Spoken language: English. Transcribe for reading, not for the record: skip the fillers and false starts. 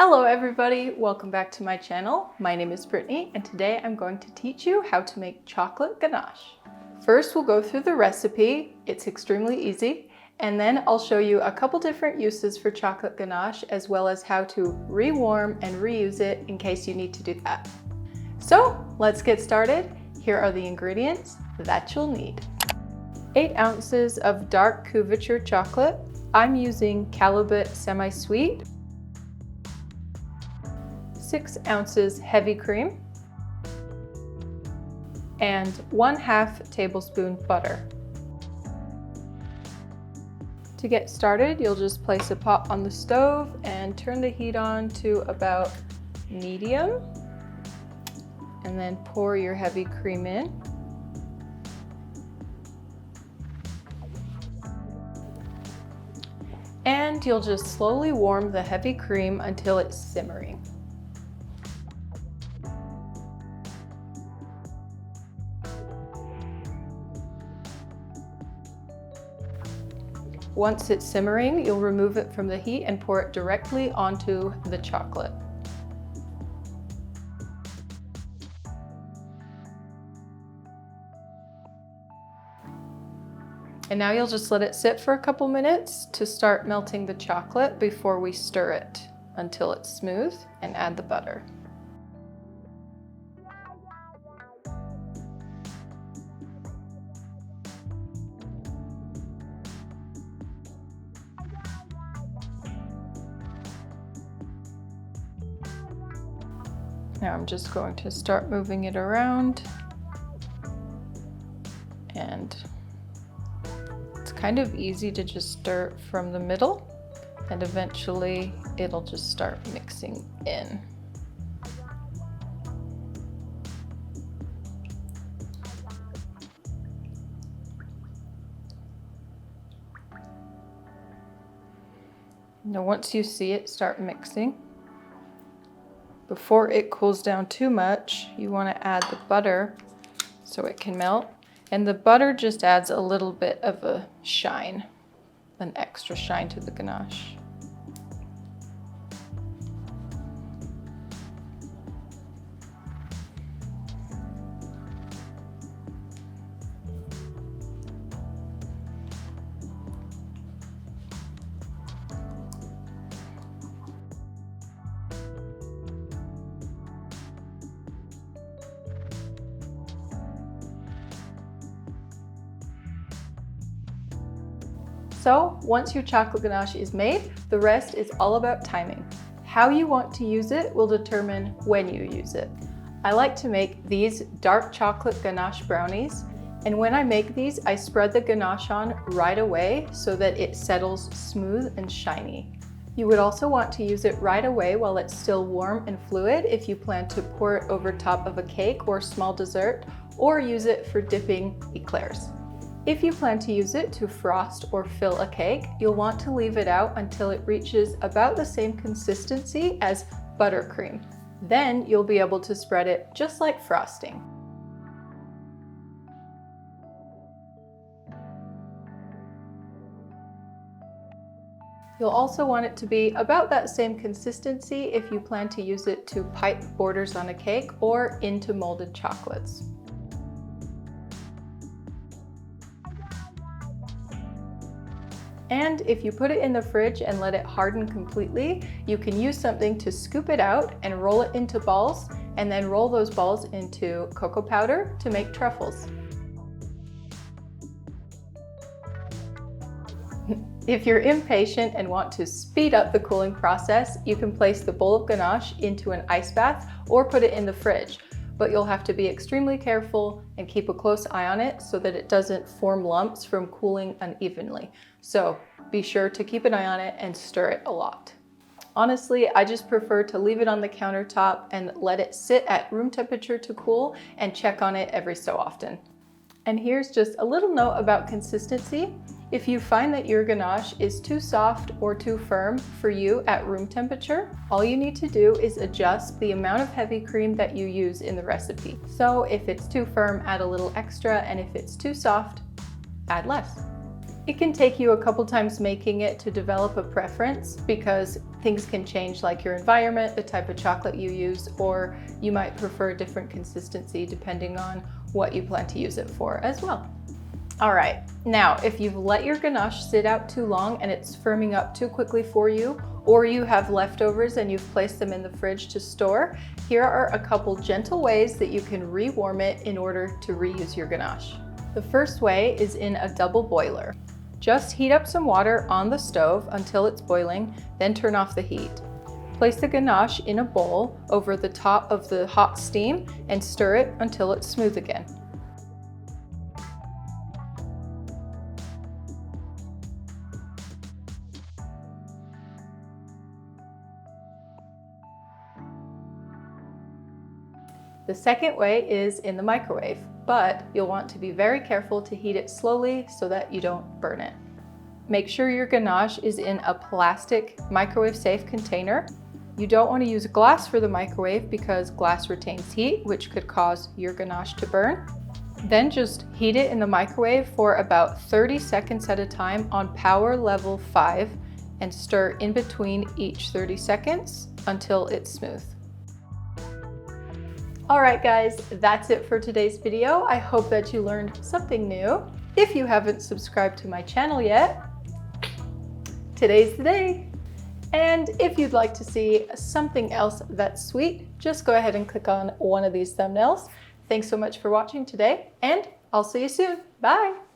Hello everybody, welcome back to my channel. My name is Brittnee and today I'm going to teach you how to make chocolate ganache. First we'll go through the recipe, it's extremely easy, and then I'll show you a couple different uses for chocolate ganache as well as how to rewarm and reuse it in case you need to do that. So let's get started. Here are the ingredients that you'll need. 8 ounces of dark couverture chocolate. I'm using Calibut semi-sweet. 6 ounces heavy cream, and 1/2 tablespoon butter. To get started, you'll just place a pot on the stove and turn the heat on to about medium, and then pour your heavy cream in. And you'll just slowly warm the heavy cream until it's simmering. Once it's simmering, you'll remove it from the heat and pour it directly onto the chocolate. And now you'll just let it sit for a couple minutes to start melting the chocolate before we stir it until it's smooth and add the butter. Now I'm just going to start moving it around, and it's kind of easy to just stir it from the middle, and eventually it'll just start mixing in. Now once you see it start mixing, before it cools down too much, you want to add the butter so it can melt. And the butter just adds a little bit of a shine, an extra shine to the ganache. So once your chocolate ganache is made, the rest is all about timing. How you want to use it will determine when you use it. I like to make these dark chocolate ganache brownies, and when I make these, I spread the ganache on right away so that it settles smooth and shiny. You would also want to use it right away while it's still warm and fluid if you plan to pour it over top of a cake or small dessert, or use it for dipping eclairs. If you plan to use it to frost or fill a cake, you'll want to leave it out until it reaches about the same consistency as buttercream. Then you'll be able to spread it just like frosting. You'll also want it to be about that same consistency if you plan to use it to pipe borders on a cake or into molded chocolates. And if you put it in the fridge and let it harden completely, you can use something to scoop it out and roll it into balls, and then roll those balls into cocoa powder to make truffles. If you're impatient and want to speed up the cooling process, you can place the bowl of ganache into an ice bath or put it in the fridge. But you'll have to be extremely careful and keep a close eye on it so that it doesn't form lumps from cooling unevenly. So be sure to keep an eye on it and stir it a lot. Honestly, I just prefer to leave it on the countertop and let it sit at room temperature to cool and check on it every so often. And here's just a little note about consistency. If you find that your ganache is too soft or too firm for you at room temperature, all you need to do is adjust the amount of heavy cream that you use in the recipe. So if it's too firm, add a little extra, and if it's too soft, add less. It can take you a couple times making it to develop a preference because things can change, like your environment, the type of chocolate you use, or you might prefer a different consistency depending on what you plan to use it for as well. All right, now if you've let your ganache sit out too long and it's firming up too quickly for you, or you have leftovers and you've placed them in the fridge to store, here are a couple gentle ways that you can rewarm it in order to reuse your ganache. The first way is in a double boiler. Just heat up some water on the stove until it's boiling, then turn off the heat. Place the ganache in a bowl over the top of the hot steam and stir it until it's smooth again. The second way is in the microwave, but you'll want to be very careful to heat it slowly so that you don't burn it. Make sure your ganache is in a plastic microwave-safe container. You don't want to use glass for the microwave because glass retains heat, which could cause your ganache to burn. Then just heat it in the microwave for about 30 seconds at a time on power level 5 and stir in between each 30 seconds until it's smooth. All right, guys, that's it for today's video. I hope that you learned something new. If you haven't subscribed to my channel yet, today's the day. And if you'd like to see something else that's sweet, just go ahead and click on one of these thumbnails. Thanks so much for watching today, and I'll see you soon. Bye.